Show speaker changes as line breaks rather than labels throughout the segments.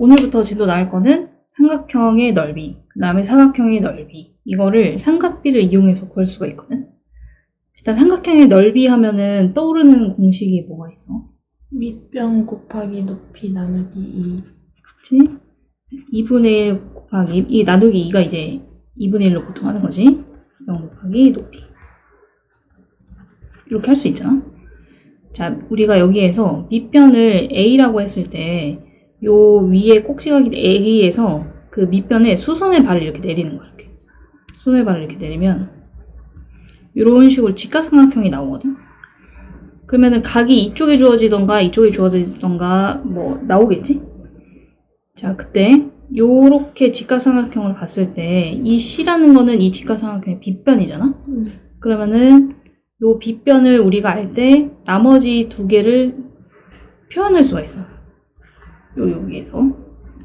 오늘부터 진도 나갈 거는 삼각형의 넓이, 그 다음에 사각형의 넓이. 이거를 삼각비를 이용해서 구할 수가 있거든. 일단 삼각형의 넓이 하면은 떠오르는 공식이 뭐가 있어?
밑변 곱하기 높이 나누기 2.
그치? 2분의 1 곱하기, 이 나누기 2가 이제 2분의 1로 보통 하는 거지. 0 곱하기 높이. 이렇게 할 수 있잖아. 자, 우리가 여기에서 밑변을 A라고 했을 때, 요 위에 꼭지각이 A에서 그 밑변에 수선의 발을 이렇게 내리는 거야. 이렇게. 수선의 발을 이렇게 내리면, 이런 식으로 직각삼각형이 나오거든. 그러면은 각이 이쪽에 주어지던가 이쪽에 주어지던가 뭐 나오겠지? 자, 그때 요렇게 직각삼각형을 봤을 때 이 C라는 거는 이 직각삼각형의 빗변이잖아? 그러면은 요 빗변을 우리가 알 때 나머지 두 개를 표현할 수가 있어. 여기에서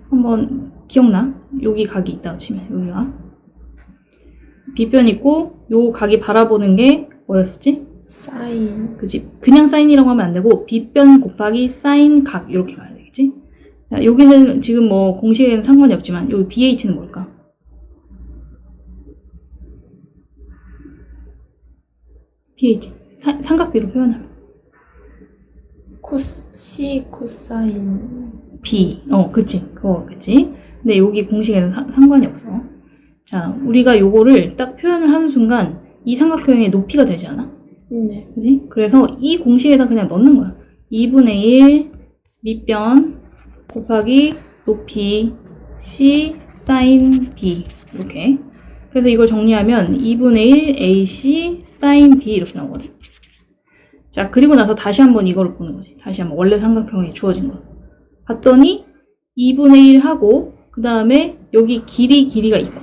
한번 기억나? 여기 각이 있다고 치면 여기가 빗변 있고 요 각이 바라보는 게 뭐였었지?
사인.
그치? 그냥 사인이라고 하면 안 되고 빗변 곱하기 사인 각 이렇게 가야 되겠지? 자, 여기는 지금 뭐 공식에는 상관이 없지만 여기 BH는 뭘까? BH 삼각비로 표현하면
C 코사인.
B 그치 그거 그치? 근데 여기 공식에는 상관이 없어. 자, 우리가 요거를 딱 표현을 하는 순간 이 삼각형의 높이가 되지 않아?
네.
그지? 그래서 이 공식에다 그냥 넣는 거야. 2분의 1 밑변 곱하기 높이 C 사인 B 이렇게. 그래서 이걸 정리하면 2분의 1 AC 사인 B 이렇게 나오거든. 자, 그리고 나서 다시 한번 이거를 보는 거지. 다시 한번 원래 삼각형이 주어진 거. 봤더니 2분의 1 하고 그 다음에 여기 길이가 있고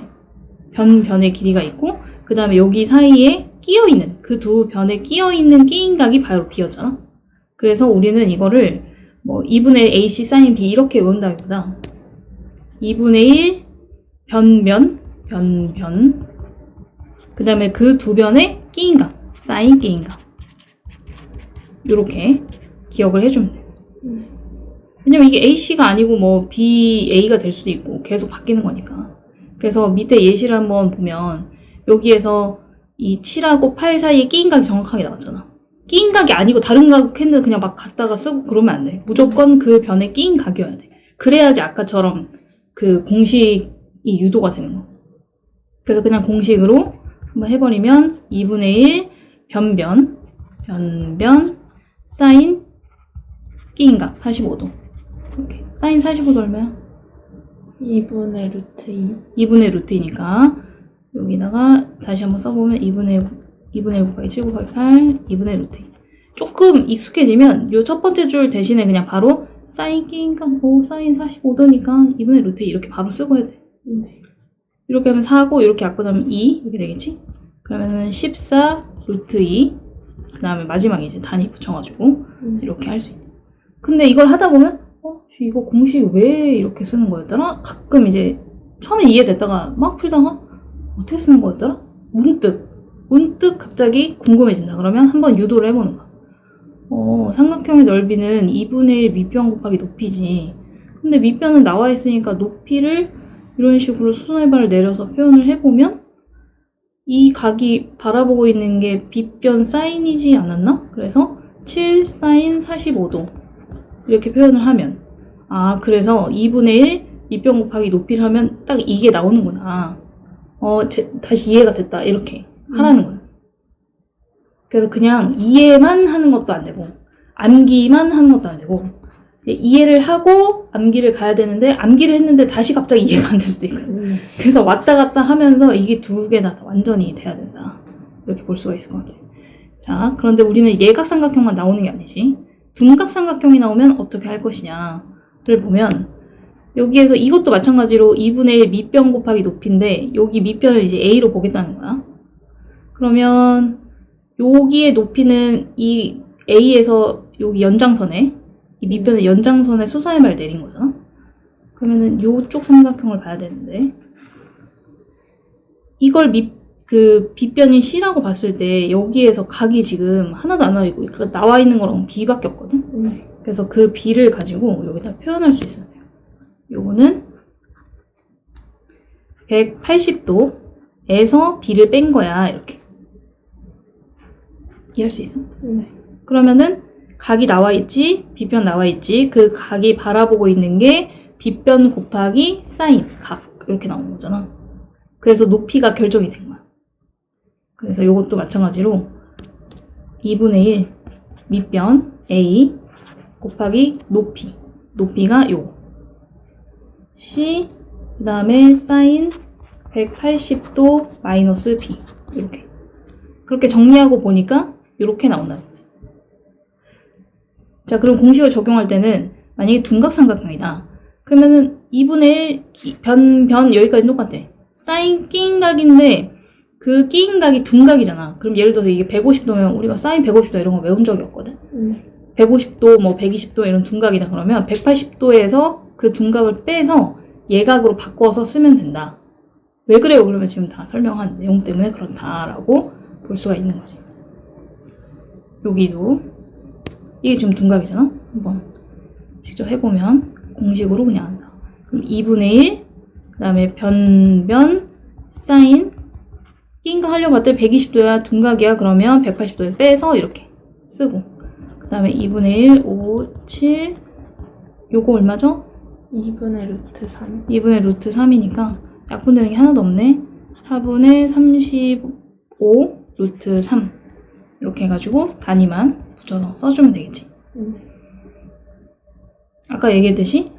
변의 길이가 있고 그 다음에 여기 사이에 끼어있는 그 두 변에 끼어있는 끼인각이 바로 B였잖아. 그래서 우리는 이거를 뭐 2분의 1 AC 사인 B 이렇게 외운다기보다 2분의 1 변 그 다음에 그 두 변에 끼인각 사인 끼인각 이렇게 기억을 해주면 돼.
네.
왜냐면 이게 AC가 아니고 뭐 BA가 될 수도 있고 계속 바뀌는 거니까. 그래서 밑에 예시를 한번 보면 여기에서 이 7하고 8 사이에 끼인각이 정확하게 나왔잖아. 끼인각이 아니고 다른 각 했는데 그냥 막 갖다가 쓰고 그러면 안 돼. 무조건 그 변에 끼인각이어야 돼. 그래야지 아까처럼 그 공식이 유도가 되는 거. 그래서 그냥 공식으로 한번 해버리면 2분의 1 변 사인 끼인각 45도. 이렇게. 사인 45도 얼마야?
2분의 루트 2.
2분의 루트이니까 여기다가 다시 한번 써보면 2분의 1 곱하기 7 곱하기 8 2분의 루트 2. 조금 익숙해지면 요 첫 번째 줄 대신에 그냥 바로 사인 끼인각 사인 45도니까 2분의 루트 2 이렇게 바로 쓰고 해야 돼.
네.
이렇게 하면 4고 이렇게 약분하면 2 이렇게 되겠지? 그러면은 14 루트 2 그 다음에 마지막에 이제 단위 붙여가지고 이렇게 할 수 있는. 근데 이걸 하다 보면 이거 공식 왜 이렇게 쓰는 거였더라? 가끔 이제 처음에 이해됐다가 막 풀다가 어떻게 쓰는 거였더라? 문득 갑자기 궁금해진다. 그러면 한번 유도를 해보는 거야. 삼각형의 넓이는 2분의 1 밑변 곱하기 높이지. 근데 밑변은 나와 있으니까 높이를 이런 식으로 수선의 발을 내려서 표현을 해보면 이 각이 바라보고 있는 게 빗변 사인이지 않았나? 그래서 7 사인 45도 이렇게 표현을 하면 그래서 2분의 1 밑변 곱하기 높이를 하면 딱 이게 나오는구나. 다시 이해가 됐다. 이렇게 하라는 거야. 그래서 그냥 이해만 하는 것도 안 되고 암기만 하는 것도 안 되고 이해를 하고 암기를 가야 되는데 암기를 했는데 다시 갑자기 이해가 안 될 수도 있거든. 그래서 왔다 갔다 하면서 이게 두 개 다 완전히 돼야 된다. 이렇게 볼 수가 있을 것 같아요. 자, 그런데 우리는 예각삼각형만 나오는 게 아니지. 둔각삼각형이 나오면 어떻게 할 것이냐를 보면 여기에서 이것도 마찬가지로 2분의 1 밑변 곱하기 높이인데 여기 밑변을 이제 A로 보겠다는 거야. 그러면 여기의 높이는 이 A에서 여기 연장선에 이 밑변의 연장선에 수선의 발을 내린 거잖아. 그러면은 요쪽 삼각형을 봐야 되는데 이걸 빗변인 C라고 봤을 때 여기에서 각이 지금 하나도 안 나와 있고 나와 있는 거랑 B밖에 없거든. 그래서 그 B를 가지고 여기다 표현할 수 있어요. 요거는 180도에서 B를 뺀 거야. 이렇게. 이해할 수 있어?
네.
그러면은 각이 나와 있지, B변 나와 있지. 그 각이 바라보고 있는 게 B변 곱하기 사인 각 이렇게 나오는 거잖아. 그래서 높이가 결정이 된 거야. 그래서 요것도 마찬가지로 2분의 1 밑변 A 곱하기 높이가 요거 C 그 다음에 사인 180도 마이너스 B 이렇게 그렇게 정리하고 보니까 이렇게 나온다. 자, 그럼 공식을 적용할 때는 만약에 둔각삼각형이다. 그러면은 2분의 1 변 여기까지 똑같아. 사인 끼인각인데 그 끼인각이 둔각이잖아. 그럼 예를 들어서 이게 150도면 우리가 사인 150도 이런 거 외운 적이 없거든.
네.
150도 뭐 120도 이런 둔각이다 그러면 180도에서 그 둔각을 빼서 예각으로 바꿔서 쓰면 된다. 왜 그래요? 그러면 지금 다 설명한 내용 때문에 그렇다라고 볼 수가 있는 거지. 여기도 이게 지금 둔각이잖아. 한번 직접 해보면 공식으로 그냥 한다. 그럼 2분의 1 그 다음에 변 사인 끼인각 하려고 봤더니 120도야 둔각이야. 그러면 180도에 빼서 이렇게 쓰고 그 다음에 2분의 1 5 7 요거 얼마죠?
2분의 루트 3.
2분의 루트 3이니까 약분되는 게 하나도 없네. 4분의 35 루트 3 이렇게 해가지고 단위만 붙여서 써주면 되겠지.
네.
아까 얘기했듯이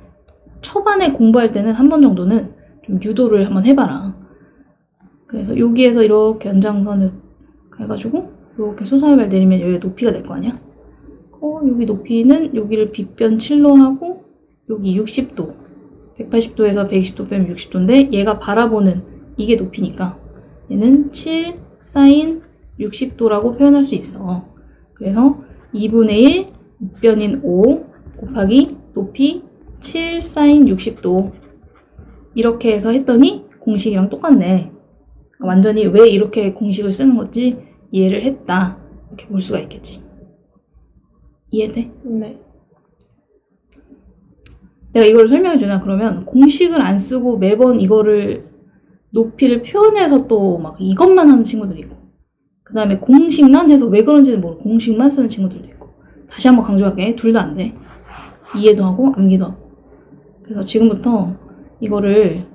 초반에 공부할 때는 한 번 정도는 좀 유도를 한번 해봐라. 그래서 여기에서 이렇게 연장선을 해가지고 이렇게 수선을 내리면 여기 높이가 될 거 아니야? 여기 높이는 여기를 B변 7로 하고 여기 60도 180도에서 120도 빼면 60도인데 얘가 바라보는 이게 높이니까 얘는 7 사인 60도라고 표현할 수 있어. 그래서 2분의 1 밑변인 5 곱하기 높이 7 사인 60도 이렇게 해서 했더니 공식이랑 똑같네. 완전히 왜 이렇게 공식을 쓰는 건지 이해를 했다. 이렇게 볼 수가 있겠지. 이해돼?
네.
내가 이걸 설명해 주나? 그러면 공식을 안 쓰고 매번 이거를 높이를 표현해서 또 막 이것만 하는 친구들이 있고 그 다음에 공식만 해서 왜 그런지는 모르고 공식만 쓰는 친구들도 있고 다시 한번 강조할게. 둘 다 안 돼. 이해도 하고 암기도 하고. 그래서 지금부터 이거를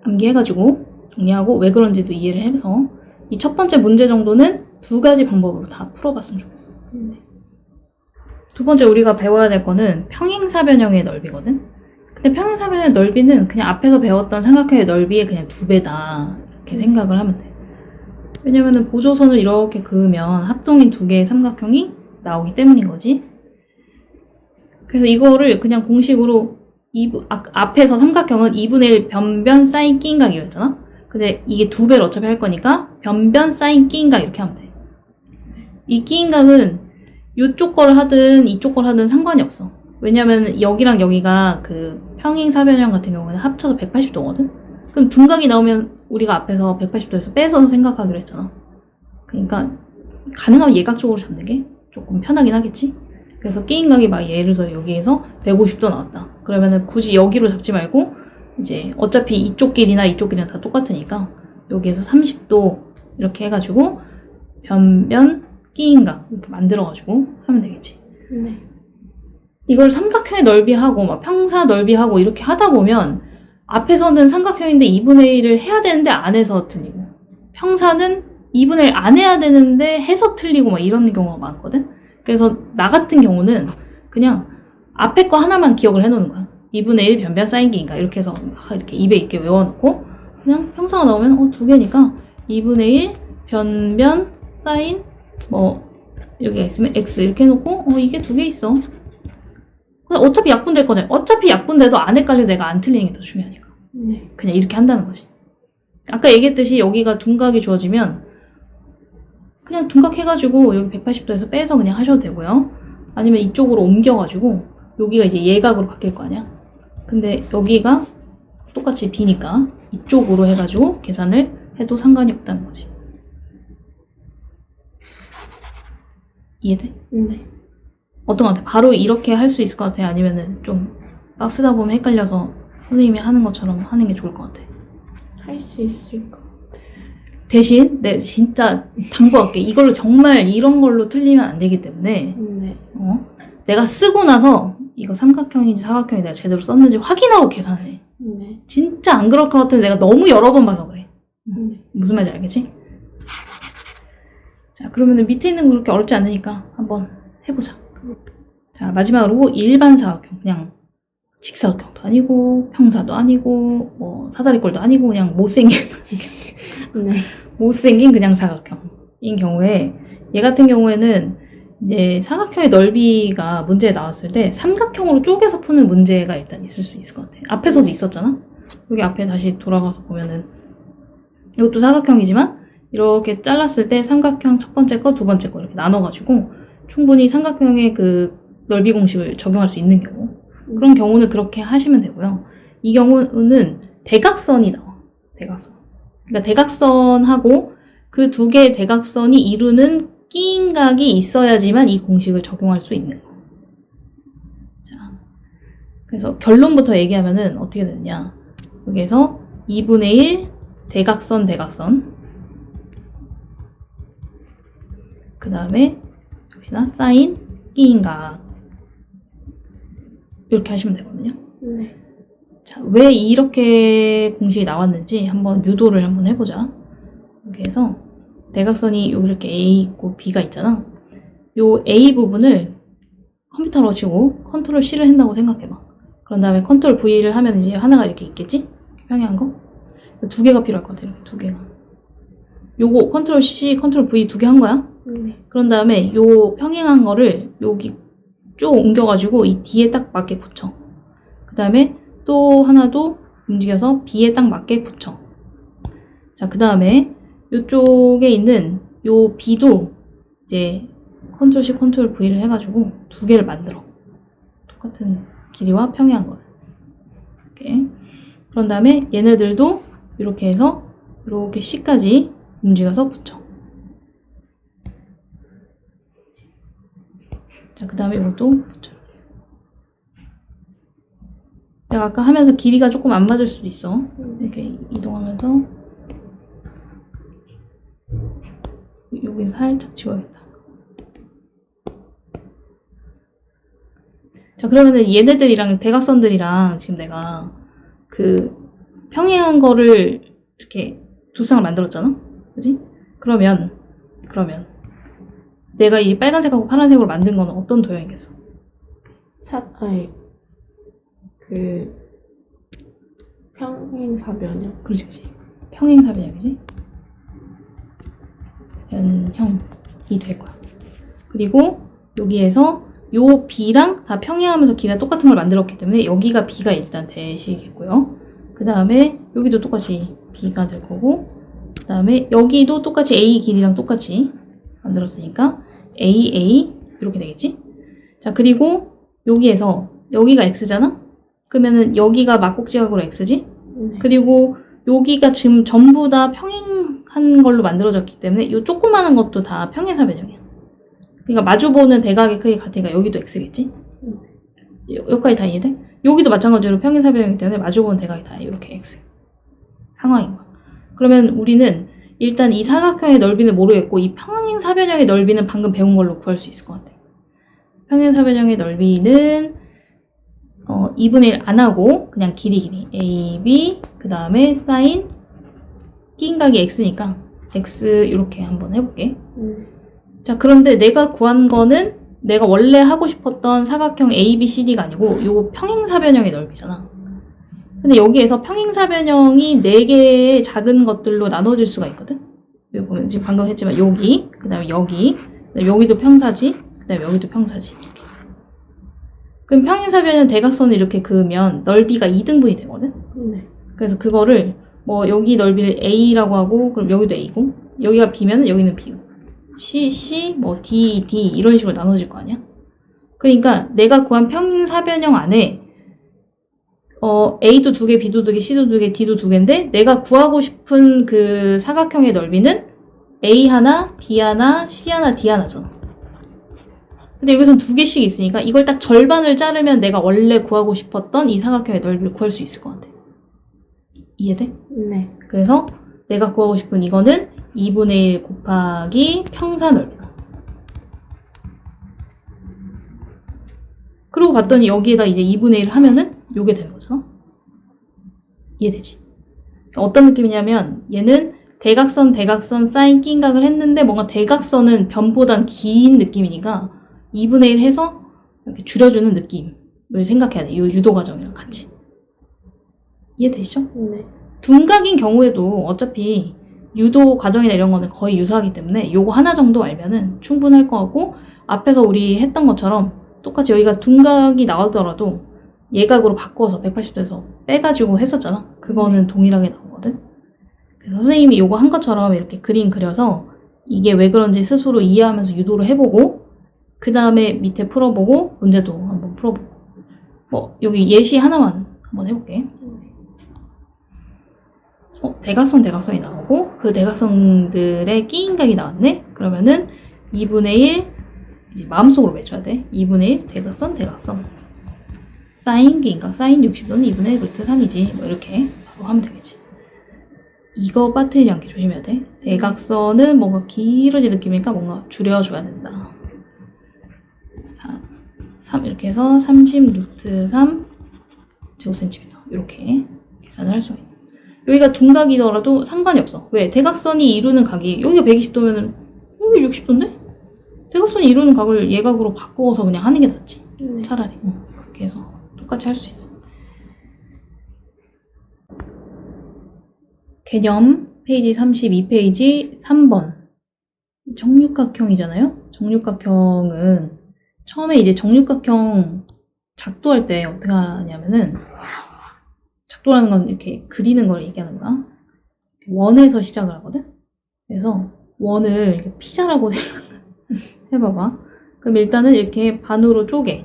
암기해가지고 정리하고 왜 그런지도 이해를 해서 이 첫 번째 문제 정도는 두 가지 방법으로 다 풀어봤으면 좋겠어.
네.
두 번째 우리가 배워야 될 거는 평행사변형의 넓이거든. 근데 평행사변형의 넓이는 그냥 앞에서 배웠던 삼각형의 넓이의 그냥 2배다 이렇게 생각을 하면 돼. 왜냐면은 보조선을 이렇게 그으면 합동인 두 개의 삼각형이 나오기 때문인 거지. 그래서 이거를 그냥 공식으로 앞에서 삼각형은 2분의 1 변변 사인 끼인각이었잖아. 근데 이게 2배를 어차피 할 거니까 변변 사인 끼인각 이렇게 하면 돼. 이 끼인각은 이쪽 걸 하든 이쪽 걸 하든 상관이 없어. 왜냐면 여기랑 여기가 그 평행사변형 같은 경우는 합쳐서 180도거든? 그럼 둔각이 나오면 우리가 앞에서 180도에서 빼서 생각하기로 했잖아. 그러니까 가능하면 예각적으로 잡는 게 조금 편하긴 하겠지? 그래서 끼인각이 막 예를 들어서 여기에서 150도 나왔다. 그러면은 굳이 여기로 잡지 말고 이제 어차피 이쪽 길이나 이쪽 길이나 다 똑같으니까 여기에서 30도 이렇게 해가지고 변변 끼인각 이렇게 만들어가지고 하면 되겠지.
네.
이걸 삼각형의 넓이하고 막 평사 넓이하고 이렇게 하다 보면 앞에서는 삼각형인데 2분의 1을 해야 되는데 안 해서 틀리고 평사는 2분의 1 안 해야 되는데 해서 틀리고 막 이런 경우가 많거든. 그래서 나 같은 경우는 그냥 앞에 거 하나만 기억을 해놓는 거야. 2분의 1 변변 사인기인가 이렇게 해서 막 이렇게 입에 있게 외워놓고 그냥 평사가 나오면 두 개니까 2분의 1 변변 사인 뭐 여기가 있으면 x 이렇게 해놓고 이게 두 개 있어. 어차피 약분될 거잖아. 어차피 약분돼도 안 헷갈려. 내가 안 틀리는 게 더 중요하니까.
네.
그냥 이렇게 한다는 거지. 아까 얘기했듯이 여기가 둔각이 주어지면 그냥 둔각 해가지고 여기 180도에서 빼서 그냥 하셔도 되고요. 아니면 이쪽으로 옮겨가지고 여기가 이제 예각으로 바뀔 거 아니야. 근데 여기가 똑같이 B니까 이쪽으로 해가지고 계산을 해도 상관이 없다는 거지. 이해돼?
네.
어떤 것 같아? 바로 이렇게 할 수 있을 것 같아? 아니면은 좀 막 쓰다 보면 헷갈려서 선생님이 하는 것처럼 하는 게 좋을 것 같아.
할 수 있을까?
대신 내 진짜 당부할게. 이걸로 정말 이런 걸로 틀리면 안 되기 때문에
네.
내가 쓰고 나서 이거 삼각형인지 사각형인지 내가 제대로 썼는지 확인하고 계산을 해.
네.
진짜 안 그럴 것 같은데 내가 너무 여러 번 봐서 그래.
네.
무슨 말인지 알겠지? 자, 그러면은 밑에 있는 거 그렇게 어렵지 않으니까 한번 해보자. 자, 마지막으로 일반 사각형. 그냥 직사각형도 아니고 평사도 아니고 뭐 사다리꼴도 아니고 그냥
네.
못생긴 그냥 사각형인 경우에 얘 같은 경우에는 이제 사각형의 넓이가 문제에 나왔을 때 삼각형으로 쪼개서 푸는 문제가 일단 있을 수 있을 것 같아. 앞에서도 있었잖아. 여기 앞에 다시 돌아가서 보면은 이것도 사각형이지만 이렇게 잘랐을 때 삼각형 첫 번째 거, 두 번째 거 이렇게 나눠가지고 충분히 삼각형의 그 넓이 공식을 적용할 수 있는 경우, 그런 경우는 그렇게 하시면 되고요. 이 경우는 대각선이 나와. 대각선. 그러니까 대각선하고 그 두 개의 대각선이 이루는 끼인각이 있어야지만 이 공식을 적용할 수 있는 거. 자, 그래서 결론부터 얘기하면은 어떻게 되느냐. 여기에서 2분의 1 대각선 대각선, 그 다음에 역시나 사인 끼인각, 이렇게 하시면 되거든요.
네.
자, 왜 이렇게 공식이 나왔는지 한번 유도를 한번 해보자. 이렇게 해서 대각선이 여기 이렇게 A 있고 B가 있잖아. 요 A 부분을 컴퓨터로 치고 컨트롤 C를 한다고 생각해봐. 그런 다음에 컨트롤 V를 하면 이제 하나가 이렇게 있겠지? 평행한 거? 두 개가 필요할 것 같아. 이렇게 두 개가. 요거 컨트롤 C, 컨트롤 V 두 개 한 거야.
네.
그런 다음에 요 평행한 거를 여기 쭉 옮겨가지고 이 D에 딱 맞게 붙여. 그 다음에 또 하나도 움직여서 B에 딱 맞게 붙여. 자, 그 다음에 이쪽에 있는 요 B도 이제 컨트롤 C, 컨트롤 V를 해가지고 두 개를 만들어. 똑같은 길이와 평행한 걸. 이렇게. 그런 다음에 얘네들도 이렇게 해서 이렇게 C까지 움직여서 붙여. 자, 그 다음에 이것도 붙여. 내가 아까 하면서 길이가 조금 안 맞을 수도 있어. 이렇게 이동하면서 여기는 살짝 지워야겠다. 자, 그러면은 얘네들이랑 대각선들이랑 지금 내가 그 평행한 거를 이렇게 두 쌍을 만들었잖아? 그지? 그러면 내가 이 빨간색하고 파란색으로 만든 거는 어떤 도형이겠어?
그 평행사변형.
그렇지, 그렇지. 평행사변형이지? 변형이 될 거야. 그리고 여기에서 요 B랑 다 평행하면서 길이가 똑같은 걸 만들었기 때문에 여기가 B가 일단 되시겠고요. 그 다음에 여기도 똑같이 B가 될 거고, 그 다음에 여기도 똑같이 A 길이랑 똑같이 만들었으니까 AA 이렇게 되겠지? 자, 그리고 여기에서 여기가 X잖아? 그러면은 여기가 막곡지각으로 X지?
네.
그리고 여기가 지금 전부 다 평행한 걸로 만들어졌기 때문에 이 조그마한 것도 다 평행사변형이야. 그러니까 마주보는 대각의 크기 같으니까 여기도 X겠지? 여기까지 다 이해돼? 여기도 마찬가지로 평행사변형이기 때문에 마주보는 대각이 다 이렇게 X 상황인 거야. 그러면 우리는 일단 이 사각형의 넓이는 모르겠고 이 평행사변형의 넓이는 방금 배운 걸로 구할 수 있을 것 같아. 평행사변형의 넓이는 2분의 1 안 하고 그냥 길이 AB 그 다음에 사인 끼인각이 X니까 X 이렇게 한번 해볼게. 자, 그런데 내가 구한 거는 내가 원래 하고 싶었던 사각형 ABCD가 아니고 요 평행사변형의 넓이잖아. 근데 여기에서 평행사변형이 4개의 작은 것들로 나눠질 수가 있거든. 여기 보면 지금 방금 했지만 여기, 그 다음에 여기, 그다음에 여기도 평사지, 그 다음에 여기도 평사지. 이렇게. 그럼 평행사변형 대각선을 이렇게 그으면 넓이가 2등분이 되거든.
네.
그래서 그거를 뭐 여기 넓이를 A라고 하고 그럼 여기도 A고 여기가 B면 여기는 B고 C, 뭐 D 이런 식으로 나눠질 거 아니야? 그러니까 내가 구한 평행사변형 안에 A도 2개, B도 2개, C도 2개, D도 2개인데 내가 구하고 싶은 그 사각형의 넓이는 A 하나, B 하나, C 하나, D 하나잖아. 근데 여기선 두 개씩 있으니까 이걸 딱 절반을 자르면 내가 원래 구하고 싶었던 이 사각형의 넓이를 구할 수 있을 것 같아. 이해돼?
네.
그래서 내가 구하고 싶은 이거는 2분의 1 곱하기 평사 넓이다. 그러고 봤더니 여기에다 이제 2분의 1 하면은 요게 되는 거잖아. 이해되지? 그러니까 어떤 느낌이냐면 얘는 대각선 사인 낀각을 했는데 뭔가 대각선은 변보단 긴 느낌이니까 2분의 1 해서 이렇게 줄여주는 느낌을 생각해야 돼. 이 유도 과정이랑 같이. 이해되시죠?
네.
둔각인 경우에도 어차피 유도 과정이나 이런 거는 거의 유사하기 때문에 요거 하나 정도 알면은 충분할 거 같고 앞에서 우리 했던 것처럼 똑같이 여기가 둔각이 나오더라도 예각으로 바꿔서 180도에서 빼가지고 했었잖아. 그거는 동일하게 나오거든. 그래서 선생님이 요거 한 것처럼 이렇게 그림 그려서 이게 왜 그런지 스스로 이해하면서 유도를 해보고 그 다음에 밑에 풀어보고 문제도 한번 풀어보고 뭐 여기 예시 하나만 한번 해볼게. 대각선이 나오고 그 대각선들의 끼인각이 나왔네? 그러면은 2분의 1 이제 마음속으로 외쳐야 돼. 2분의 1 대각선 사인 끼인각 사인 60도는 2분의 1 루트 3이지 뭐 이렇게 바로 하면 되겠지. 이거 빠뜨리지 않게 조심해야 돼. 대각선은 뭔가 길어진 느낌이니까 뭔가 줄여줘야 된다. 3 이렇게 해서 30 루트 3 제곱센티미터 이렇게 계산을 할 수가 있는. 여기가 둔각이더라도 상관이 없어. 왜? 대각선이 이루는 각이 여기가 120도면은 여기 60도인데? 대각선이 이루는 각을 예각으로 바꾸어서 그냥 하는 게 낫지.
네.
차라리. 그렇게 해서 똑같이 할 수 있어. 개념 페이지 32페이지 3번. 정육각형이잖아요? 정육각형은 처음에 이제 정육각형 작도할 때 어떻게 하냐면은 작도라는 건 이렇게 그리는 걸 얘기하는 거야. 원에서 시작을 하거든? 그래서 원을 이렇게 피자라고 생각해봐봐. 그럼 일단은 이렇게 반으로 쪼개.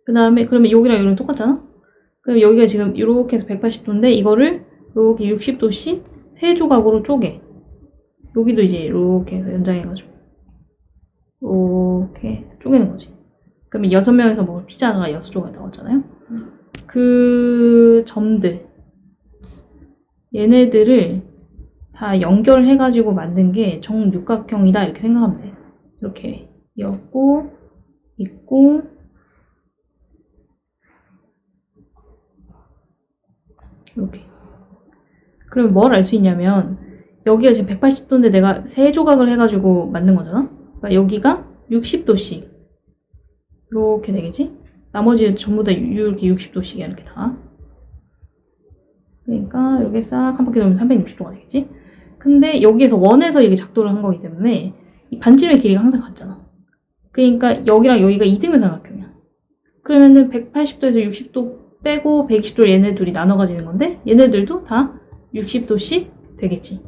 그 다음에, 그러면 여기랑 여기랑 똑같잖아? 그럼 여기가 지금 이렇게 해서 180도인데 이거를 이렇게 60도씩 세 조각으로 쪼개. 여기도 이제 이렇게 해서 연장해가지고 이렇게 쪼개는 거지. 그러면 6명에서 먹을 피자가 6조각 나왔잖아요? 그 점들 얘네들을 다 연결해가지고 만든 게 정육각형이다 이렇게 생각하면 돼. 이렇게 있고 이렇게. 그러면 뭘 알 수 있냐면 여기가 지금 180도인데 내가 세 조각을 해가지고 만든 거잖아. 그러니까 여기가 60도씩 이렇게 되겠지? 나머지는 전부 다 이렇게 60도씩이야 이렇게 다. 그러니까 이렇게 싹 한 바퀴 돌면 360도가 되겠지? 근데 여기에서 원에서 이게 작도를 한 거기 때문에 이 반지름의 길이가 항상 같잖아. 그러니까 여기랑 여기가 이등변 삼각형이야. 그러면은 180도에서 60도 빼고 120도를 얘네 둘이 나눠 가지는 건데 얘네들도 다 60도씩 되겠지.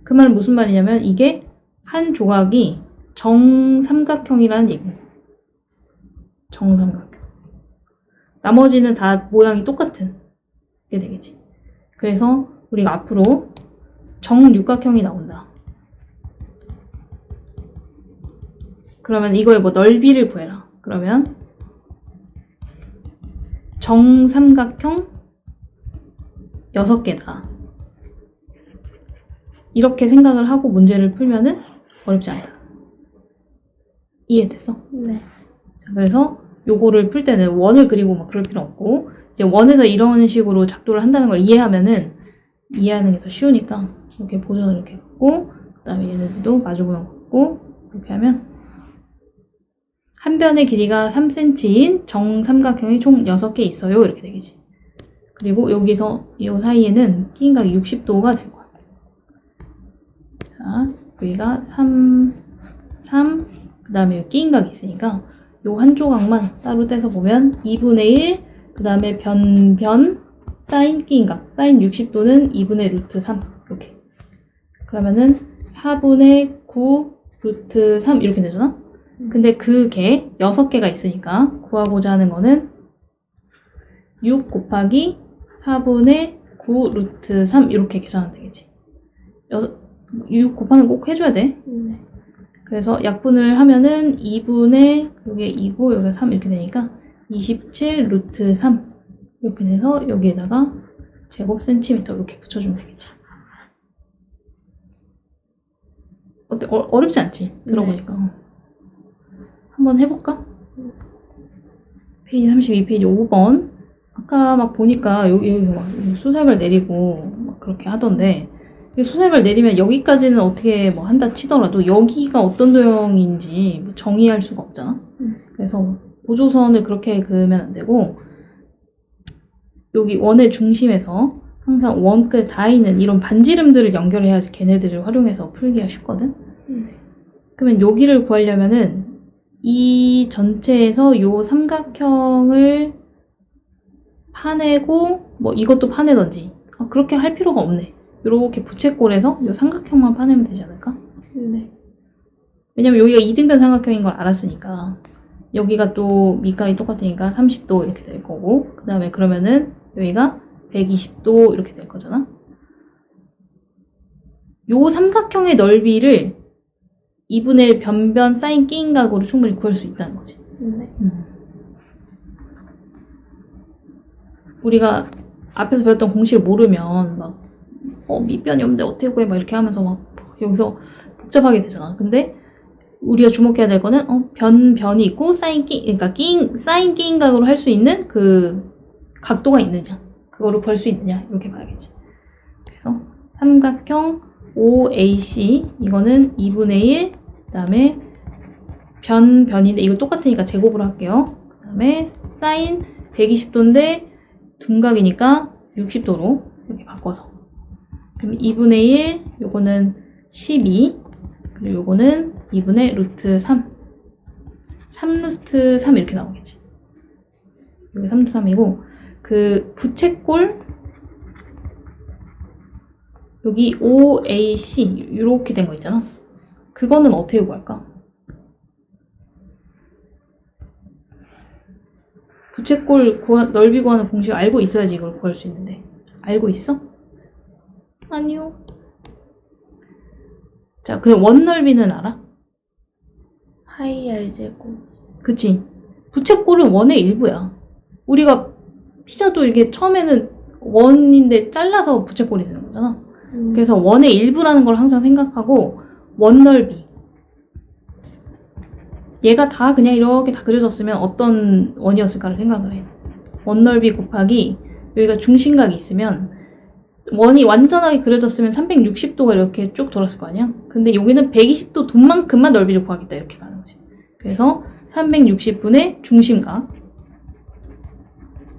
그 말은 무슨 말이냐면 이게 한 조각이 정삼각형이라는 얘기야. 정삼각형. 나머지는 다 모양이 똑같은 게 되겠지. 그래서 우리가 앞으로 정육각형이 나온다. 그러면 이거의 뭐 넓이를 구해라. 그러면 정삼각형 6개다. 이렇게 생각을 하고 문제를 풀면은 어렵지 않다. 이해됐어?
네.
자, 그래서 요거를 풀 때는 원을 그리고 막 그럴 필요 없고 이제 원에서 이런 식으로 작도를 한다는 걸 이해하면은 이해하는 게 더 쉬우니까 이렇게 보전을 이렇게 갖고 그 다음에 얘네들도 마주보는 갖고 이렇게 하면 한 변의 길이가 3cm인 정삼각형이 총 6개 있어요. 이렇게 되겠지. 그리고 여기서 이 사이에는 끼인각이 60도가 될 거야. 자, 여기가 3, 그 다음에 끼인각이 있으니까 요 한 조각만 따로 떼서 보면 2분의 1, 그 다음에 변, 사인 끼인각, 사인 60도는 2분의 루트 3 이렇게. 그러면은 4분의 9 루트 3 이렇게 되잖아? 근데 그게 6개가 있으니까 구하고자 하는 거는 6 곱하기 4분의 9 루트 3 이렇게 계산하면 되겠지. 6 곱하는 거 꼭 해줘야 돼. 그래서 약분을 하면은 2분의 여기에 2고 여기가 3 이렇게 되니까 27 루트 3 이렇게 돼서 여기에다가 제곱 센티미터 이렇게 붙여주면 되겠지. 어때? 어렵지 않지? 들어보니까. 한번 해볼까? 페이지 32페이지 5번. 아까 막 보니까 여기서 막 수세발 내리고 막 그렇게 하던데, 수세발 내리면 여기까지는 어떻게 뭐 한다 치더라도 여기가 어떤 도형인지 뭐 정의할 수가 없잖아. 그래서 보조선을 그렇게 그으면 안 되고, 여기 원의 중심에서 항상 원 끝에 닿아 있는 이런 반지름들을 연결해야지 걔네들을 활용해서 풀기가 쉽거든. 그러면 여기를 구하려면은 이 전체에서 요 삼각형을 파내고 뭐 이것도 파내던지 그렇게 할 필요가 없네. 이렇게 부채꼴에서 요 삼각형만 파내면 되지 않을까?
네.
왜냐면 여기가 이등변 삼각형인 걸 알았으니까. 여기가 또 밑각이 똑같으니까 30도 이렇게 될 거고, 그 다음에 그러면은 여기가 120도 이렇게 될 거잖아. 요 삼각형의 넓이를 2분의 1 변변 사인 끼인 각으로 충분히 구할 수 있다는 거지.
네.
우리가 앞에서 배웠던 공식을 모르면 막 밑변이 없는데 어떻게 구해 막 이렇게 하면서 막 여기서 복잡하게 되잖아. 근데 우리가 주목해야 될 거는 변이 있고 사인 끼인 각으로 할 수 있는 그 각도가 있느냐, 그거를 구할 수 있느냐, 이렇게 봐야겠지. 그래서 삼각형 OAC 이거는 2분의 1, 그 다음에 변인데 이거 똑같으니까 제곱으로 할게요. 그 다음에 사인 120도인데 둔각이니까 60도로 이렇게 바꿔서, 그럼 2분의 1, 요거는 12, 그리고 요거는 2분의 루트 3 3루트 3 이렇게 나오겠지. 여기 3루트 3이고, 그 부채꼴 여기 OAC 이렇게 된 거 있잖아. 그거는 어떻게 구할까? 부채꼴 넓이 구하는 공식 알고 있어야지 이걸 구할 수 있는데. 알고 있어? 아니요. 자, 그 원 넓이는 알아?
파이 R제곱.
그치? 부채꼴은 원의 일부야. 우리가 피자도 이게 처음에는 원인데 잘라서 부채꼴이 되는 거잖아. 그래서 원의 일부라는 걸 항상 생각하고, 원 넓이. 얘가 다 그냥 이렇게 다 그려졌으면 어떤 원이었을까를 생각을 해. 원 넓이 곱하기 여기가 중심각이 있으면 원이 완전하게 그려졌으면 360도가 이렇게 쭉 돌았을 거 아니야? 근데 여기는 120도 돈만큼만 넓이를 구하겠다 이렇게 가는 거지. 그래서 360분의 중심각.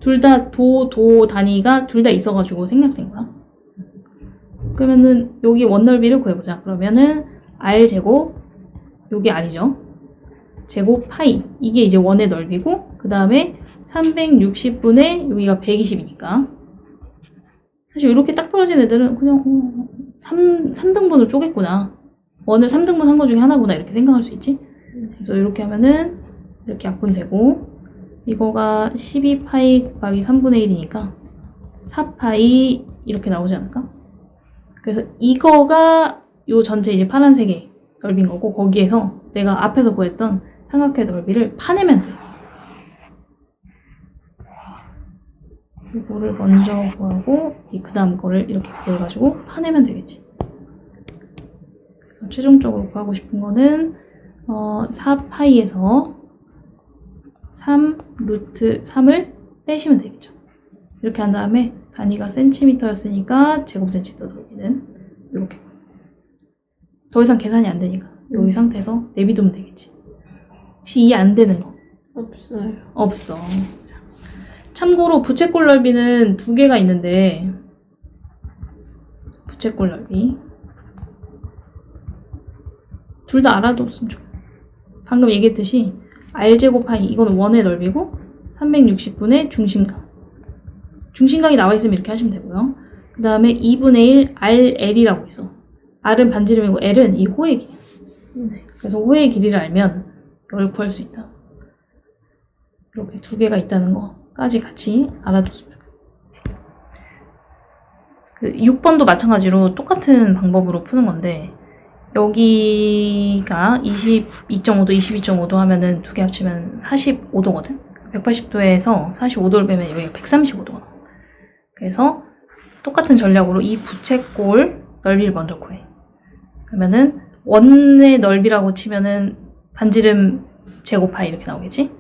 둘 다 도 단위가 둘 다 있어가지고 생략된 거야. 그러면은 여기 원 넓이를 구해보자. 그러면은 R제곱, 여기 R이죠. 제곱 파이, 이게 이제 원의 넓이고, 그 다음에 360분의 여기가 120이니까 사실 이렇게 딱 떨어진 애들은 그냥 3등분을 쪼갰구나, 원을 3등분 한 거 중에 하나구나 이렇게 생각할 수 있지. 그래서 이렇게 하면은 이렇게 약분되고, 이거가 12파이 곱하기 3분의 1이니까 4파이 이렇게 나오지 않을까? 그래서 이거가 요 전체 이제 파란색의 넓이인 거고, 거기에서 내가 앞에서 구했던 삼각형의 넓이를 파내면 돼요. 이거를 먼저 구하고 그 다음 거를 이렇게 구해가지고 파내면 되겠지. 그래서 최종적으로 구하고 싶은 거는 4파이에서 3 루트 3을 빼시면 되겠죠. 이렇게 한 다음에 단위가 센티미터였으니까 제곱 센티미터 넓이는 이렇게. 더 이상 계산이 안 되니까 여기 상태에서 내비두면 되겠지. 혹시 이해 안 되는 거?
없어요.
없어. 자, 참고로 부채꼴 넓이는 두 개가 있는데, 부채꼴 넓이 둘 다 알아뒀으면 좋겠어. 방금 얘기했듯이 R제곱 파이 이거는 원의 넓이고, 360분의 중심각. 중심각이 나와 있으면 이렇게 하시면 되고요. 그 다음에 2분의 1 RL이라고 있어. R은 반지름이고 L은 이 호의 길이. 그래서 호의 길이를 알면 이걸 구할 수 있다. 이렇게 두 개가 있다는 거까지 같이 알아뒀으면 좋겠어요. 그 6번도 마찬가지로 똑같은 방법으로 푸는 건데, 여기가 22.5도, 22.5도 하면은 두 개 합치면 45도거든? 180도에서 45도를 빼면 여기가 135도가 나와. 그래서 똑같은 전략으로 이 부채꼴 넓이를 먼저 구해. 그러면은 원의 넓이라고 치면은 반지름 제곱파이 이렇게 나오겠지?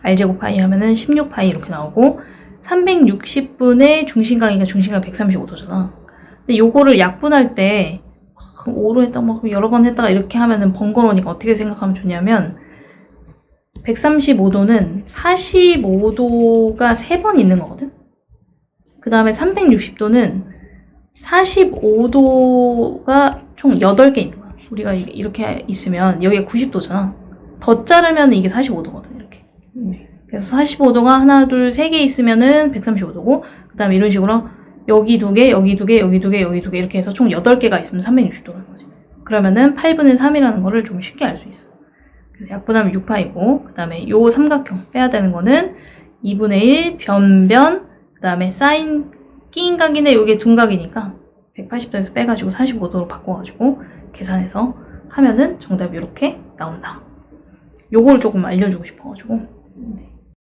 r제곱파이 하면은 16파이 이렇게 나오고 360분의 중심각이니까 중심각 135도잖아. 근데 요거를 약분할 때 5로 했다가 막 여러 번 했다가 이렇게 하면은 번거로우니까 어떻게 생각하면 좋냐면 135도는 45도가 3번 있는 거거든? 그 다음에 360도는 45도가 총 8개 있는 거야. 우리가 이렇게 있으면 여기가 90도잖아. 더 자르면 이게 45도거든, 이렇게. 그래서 45도가 하나, 둘, 세 개 있으면은 135도고, 그 다음에 이런 식으로 여기 두 개, 여기 두 개, 여기 두 개, 여기 두 개 이렇게 해서 총 8개가 있으면 360도라는 거지. 그러면은 8분의 3이라는 거를 좀 쉽게 알 수 있어. 그래서 약분하면 6파이고, 그 다음에 요 삼각형 빼야 되는 거는 2분의 1 변변, 그 다음에 사인 끼인각인데 요게 둔각이니까 180도에서 빼가지고 45도로 바꿔가지고 계산해서 하면은 정답이 이렇게 나온다. 요거를 조금 알려주고 싶어가지고.